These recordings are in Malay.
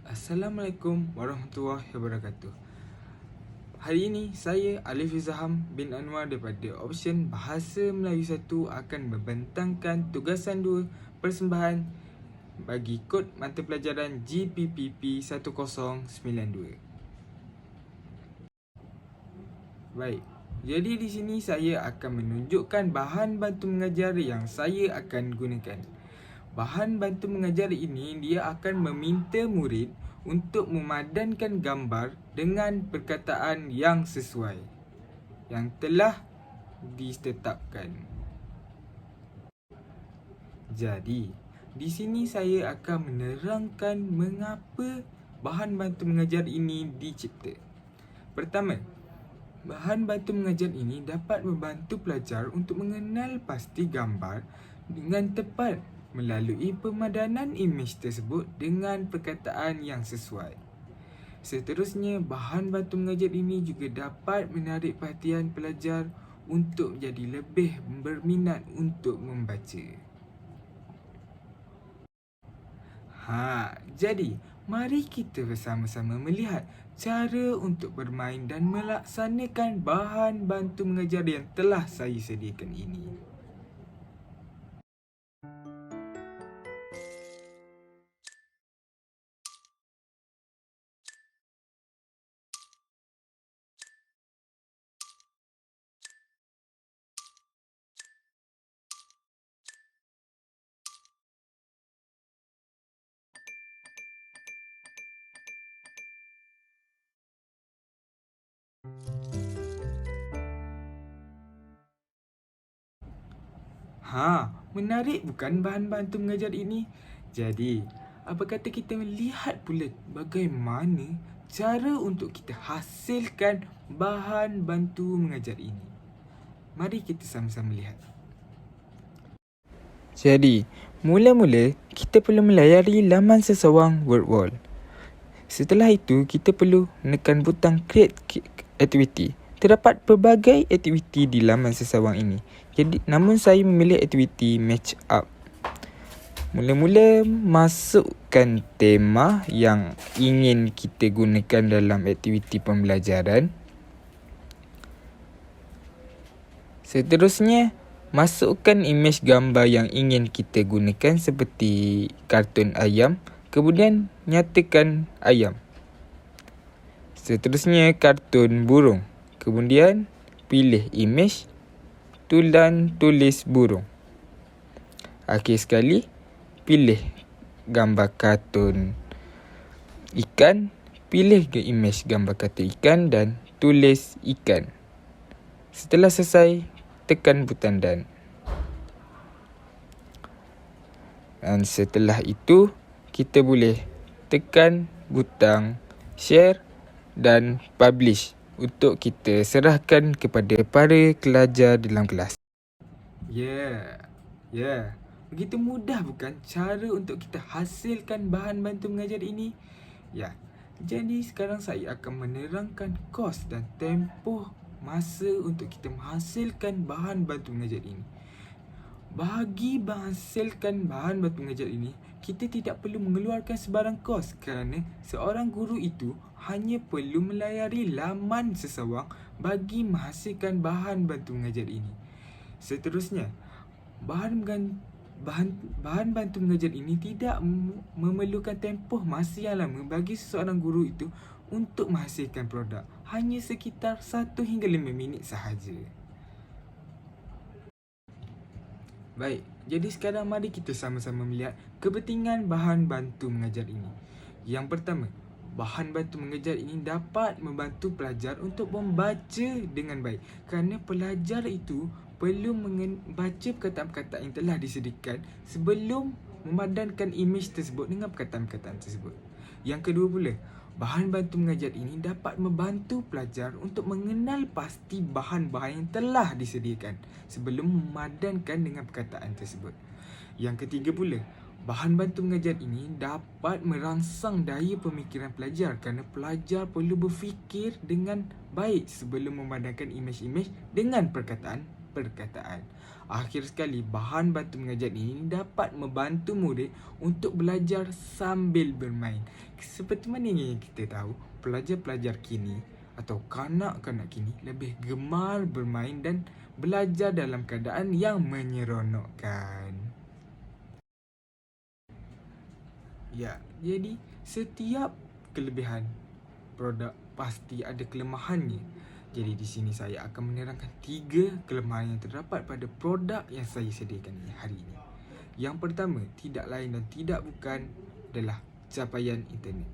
Assalamualaikum warahmatullahi wabarakatuh. Hari ini saya Alif Izham bin Anwar daripada Option Bahasa Melayu 1 akan membentangkan tugasan 2 persembahan bagi kod mata pelajaran GPPP 1092. Baik. Jadi di sini saya akan menunjukkan bahan bantu mengajar yang saya akan gunakan. Bahan bantu mengajar ini dia akan meminta murid untuk memadankan gambar dengan perkataan yang sesuai yang telah ditetapkan. Jadi, di sini saya akan menerangkan mengapa bahan bantu mengajar ini dicipta. Pertama, bahan bantu mengajar ini dapat membantu pelajar untuk mengenal pasti gambar dengan tepat melalui pemadanan imej tersebut dengan perkataan yang sesuai. Seterusnya, bahan bantu mengajar ini juga dapat menarik perhatian pelajar untuk jadi lebih berminat untuk membaca. Jadi, mari kita bersama-sama melihat cara untuk bermain dan melaksanakan bahan bantu mengajar yang telah saya sediakan ini. Menarik bukan bahan bantu mengajar ini? Jadi, apa kata kita melihat pula bagaimana cara untuk kita hasilkan bahan bantu mengajar ini? Mari kita sama-sama lihat. Jadi, mula-mula kita perlu melayari laman seseorang WordWall. Setelah itu, kita perlu menekan butang Create Activity. Terdapat pelbagai aktiviti di laman seseorang ini. Jadi, namun saya memilih aktiviti Match Up. Mula-mula masukkan tema yang ingin kita gunakan dalam aktiviti pembelajaran. Seterusnya, masukkan imej gambar yang ingin kita gunakan seperti kartun ayam. Kemudian, nyatakan ayam. Seterusnya, kartun burung. Kemudian, pilih imej dan tulis burung. Akhir sekali, pilih gambar kartun ikan. Pilih ke imej gambar kartun ikan dan tulis ikan. Setelah selesai, tekan butang done. Dan setelah itu, kita boleh tekan butang share dan publish untuk kita serahkan kepada para pelajar dalam kelas. Begitu mudah bukan cara untuk kita hasilkan bahan bantu mengajar ini? Jadi sekarang saya akan menerangkan kos dan tempoh masa untuk kita menghasilkan bahan bantu mengajar ini. Bagi menghasilkan bahan bantu mengajar ini, kita tidak perlu mengeluarkan sebarang kos kerana seorang guru itu hanya perlu melayari laman seseorang bagi menghasilkan bahan bantu mengajar ini. Seterusnya, bahan bantu mengajar ini tidak memerlukan tempoh masa yang lama bagi seseorang guru itu untuk menghasilkan produk. Hanya sekitar 1 hingga 5 minit sahaja. Baik, jadi sekarang mari kita sama-sama melihat kepentingan bahan bantu mengajar ini. Yang pertama, bahan bantu mengajar ini dapat membantu pelajar untuk membaca dengan baik kerana pelajar itu perlu membaca perkataan-perkataan yang telah disediakan sebelum memadankan imej tersebut dengan perkataan-perkataan tersebut. Yang kedua pula, bahan bantu mengajar ini dapat membantu pelajar untuk mengenal pasti bahan-bahan yang telah disediakan sebelum memadankan dengan perkataan tersebut. Yang ketiga pula, bahan bantu mengajar ini dapat merangsang daya pemikiran pelajar kerana pelajar perlu berfikir dengan baik sebelum memadankan imej-imej dengan perkataan-perkataan. Akhir sekali, bahan bantu mengajar ini dapat membantu murid untuk belajar sambil bermain. seperti mana yang kita tahu, pelajar-pelajar kini atau kanak-kanak kini lebih gemar bermain dan belajar dalam keadaan yang menyeronokkan. Ya, jadi setiap kelebihan produk pasti ada kelemahannya. Jadi di sini saya akan menerangkan 3 kelemahan yang terdapat pada produk yang saya sediakan hari ini. Yang pertama, tidak lain dan tidak bukan adalah capaian internet.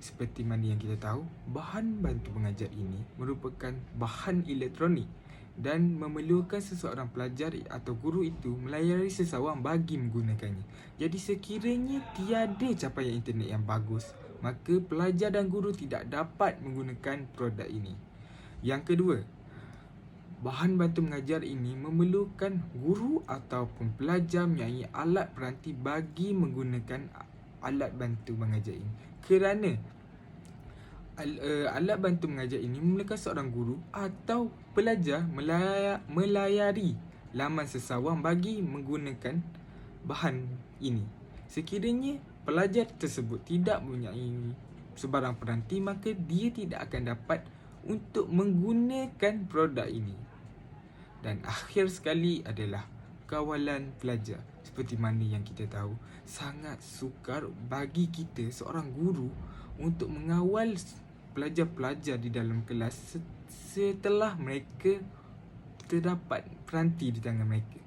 Seperti mana yang kita tahu, bahan bantu mengajar ini merupakan bahan elektronik dan memerlukan seseorang pelajar atau guru itu melayari seseorang bagi menggunakannya. Jadi sekiranya tiada capaian internet yang bagus, maka pelajar dan guru tidak dapat menggunakan produk ini. Yang kedua, bahan bantu mengajar ini memerlukan guru ataupun pelajar mempunyai alat peranti bagi menggunakan alat bantu mengajar ini. Kerana alat bantu mengajar ini memerlukan seorang guru atau pelajar melayari laman sesawang bagi menggunakan bahan ini. Sekiranya pelajar tersebut tidak mempunyai sebarang peranti, maka dia tidak akan dapat untuk menggunakan produk ini. Dan akhir sekali adalah kawalan pelajar. Seperti mana yang kita tahu, sangat sukar bagi kita seorang guru untuk mengawal pelajar-pelajar di dalam kelas setelah mereka terdapat peranti di tangan mereka.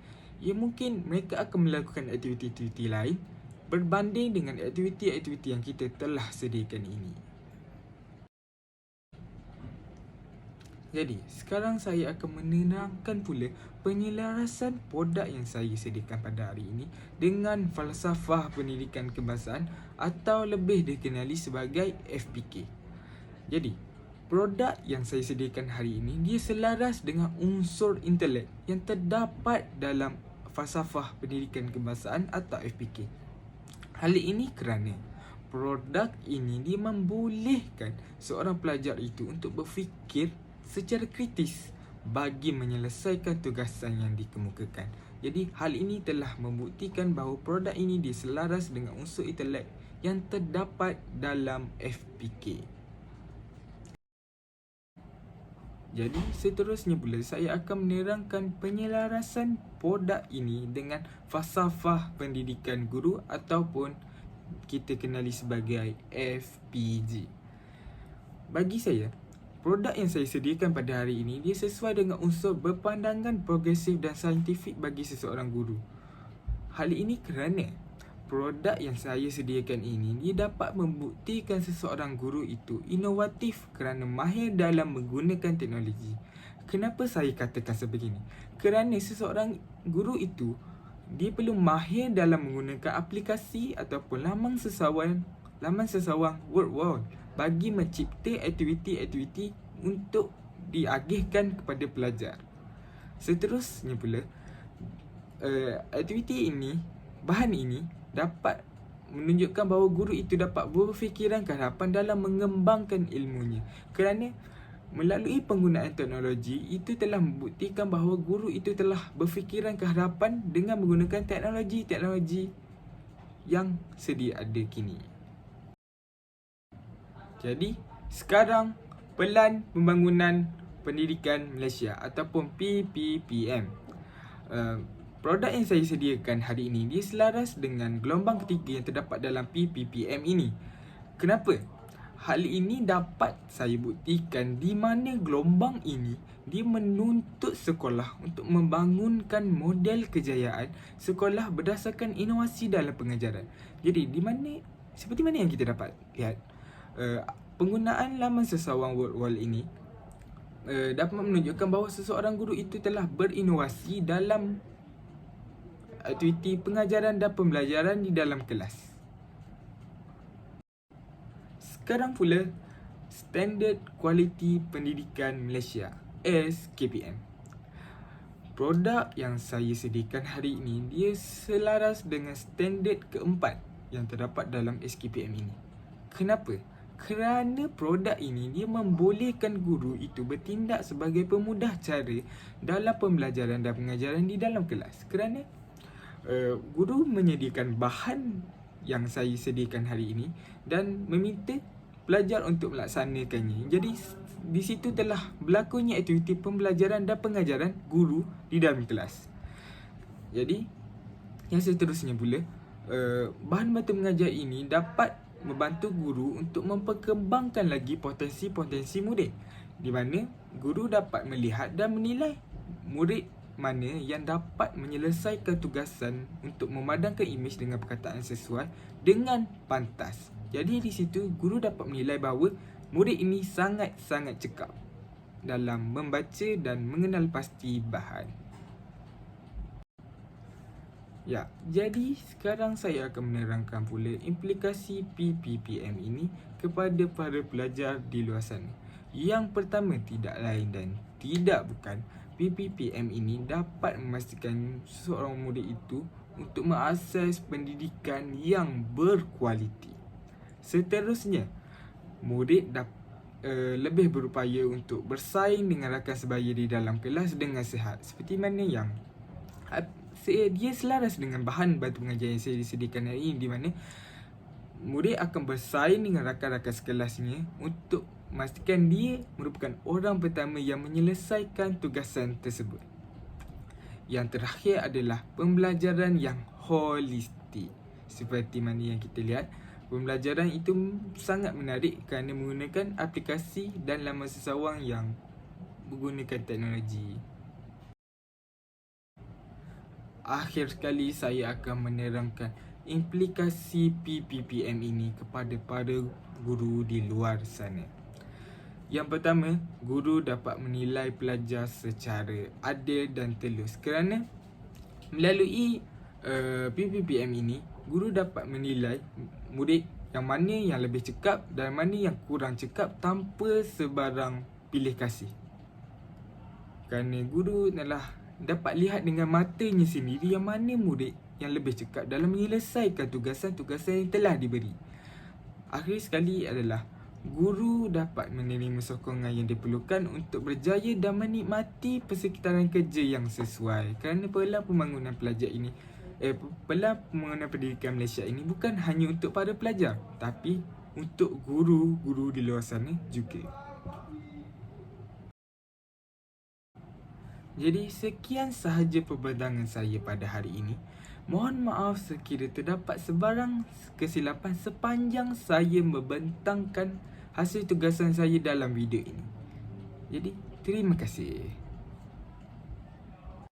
Ya, mungkin mereka akan melakukan aktiviti-aktiviti lain berbanding dengan aktiviti-aktiviti yang kita telah sediakan ini. Jadi, sekarang saya akan menerangkan pula penyelarasan produk yang saya sediakan pada hari ini dengan falsafah pendidikan kebangsaan atau lebih dikenali sebagai FPK. Jadi, produk yang saya sediakan hari ini dia selaras dengan unsur intelek yang terdapat dalam falsafah pendidikan kebangsaan atau FPK. Hal ini kerana produk ini dia membolehkan seorang pelajar itu untuk berfikir secara kritis bagi menyelesaikan tugasan yang dikemukakan. Jadi hal ini telah membuktikan bahawa produk ini diselaras dengan unsur intelek yang terdapat dalam FPK. Jadi seterusnya pula saya akan menerangkan penyelarasan produk ini dengan falsafah pendidikan guru ataupun kita kenali sebagai FPG. Bagi saya, produk yang saya sediakan pada hari ini dia sesuai dengan unsur berpandangan progresif dan saintifik bagi seseorang guru. Hal ini kerana produk yang saya sediakan ini dia dapat membuktikan seseorang guru itu inovatif kerana mahir dalam menggunakan teknologi. Kenapa saya katakan sebegini? Kerana seseorang guru itu dia perlu mahir dalam menggunakan aplikasi ataupun laman sesawang WordWall bagi mencipta aktiviti-aktiviti untuk diagihkan kepada pelajar. Seterusnya pula, aktiviti ini, bahan ini dapat menunjukkan bahawa guru itu dapat berfikiran ke hadapan dalam mengembangkan ilmunya. Kerana melalui penggunaan teknologi itu telah membuktikan bahawa guru itu telah berfikiran ke hadapan dengan menggunakan teknologi-teknologi yang sedia ada kini. Jadi, sekarang Pelan Pembangunan Pendidikan Malaysia ataupun PPPM. Produk yang saya sediakan hari ini dia selaras dengan gelombang ketiga yang terdapat dalam PPPM ini. Kenapa? Hal ini dapat saya buktikan di mana gelombang ini dia menuntut sekolah untuk membangunkan model kejayaan sekolah berdasarkan inovasi dalam pengajaran. Jadi seperti mana yang kita dapat lihat, penggunaan laman sesawang WordWall ini dapat menunjukkan bahawa seseorang guru itu telah berinovasi dalam aktiviti pengajaran dan pembelajaran di dalam kelas. Sekarang pula, Standard Kualiti Pendidikan Malaysia (SKPM). Produk yang saya sediakan hari ini dia selaras dengan standard keempat yang terdapat dalam SKPM ini. Kenapa? Kerana produk ini dia membolehkan guru itu bertindak sebagai pemudah cara dalam pembelajaran dan pengajaran di dalam kelas. Kerana guru menyediakan bahan yang saya sediakan hari ini dan meminta pelajar untuk melaksanakannya. Jadi di situ telah berlakunya aktiviti pembelajaran dan pengajaran guru di dalam kelas. Jadi yang seterusnya pula, bahan bantu mengajar ini dapat membantu guru untuk memperkembangkan lagi potensi-potensi murid, di mana guru dapat melihat dan menilai murid mana yang dapat menyelesaikan tugasan untuk memadamkan imej dengan perkataan sesuai dengan pantas. Jadi di situ guru dapat menilai bahawa murid ini sangat-sangat cekap dalam membaca dan mengenal pasti bahan. Ya, jadi sekarang saya akan menerangkan pula implikasi PPPM ini kepada para pelajar di luar sana. Yang pertama tidak lain dan tidak bukan, PPPM ini dapat memastikan seorang murid itu untuk mengakses pendidikan yang berkualiti. Seterusnya, murid lebih berupaya untuk bersaing dengan rakan sebaya di dalam kelas dengan sihat, seperti mana yang dia selaras dengan bahan bantu mengajar yang saya disediakan hari ini, di mana murid akan bersaing dengan rakan-rakan sekelasnya untuk memastikan dia merupakan orang pertama yang menyelesaikan tugasan tersebut. Yang terakhir adalah pembelajaran yang holistik. Seperti mana yang kita lihat, pembelajaran itu sangat menarik kerana menggunakan aplikasi dan laman sesawang yang menggunakan teknologi. Akhir sekali saya akan menerangkan implikasi PPPM ini kepada para guru di luar sana. Yang pertama, guru dapat menilai pelajar secara adil dan telus kerana melalui PPPM ini, guru dapat menilai murid yang mana yang lebih cekap dan mana yang kurang cekap tanpa sebarang pilih kasih. Kerana guru adalah dapat lihat dengan matanya sendiri yang mana murid yang lebih cekap dalam menyelesaikan tugasan-tugasan yang telah diberi. Akhir sekali adalah guru dapat menerima sokongan yang diperlukan untuk berjaya dan menikmati persekitaran kerja yang sesuai. Kerana Pelan Pembangunan Pelajar ini Pelan Pembangunan Pendidikan Malaysia ini bukan hanya untuk para pelajar, tapi untuk guru-guru di luar sana juga. Jadi sekian sahaja perbincangan saya pada hari ini. Mohon maaf sekiranya terdapat sebarang kesilapan sepanjang saya membentangkan hasil tugasan saya dalam video ini. Jadi terima kasih.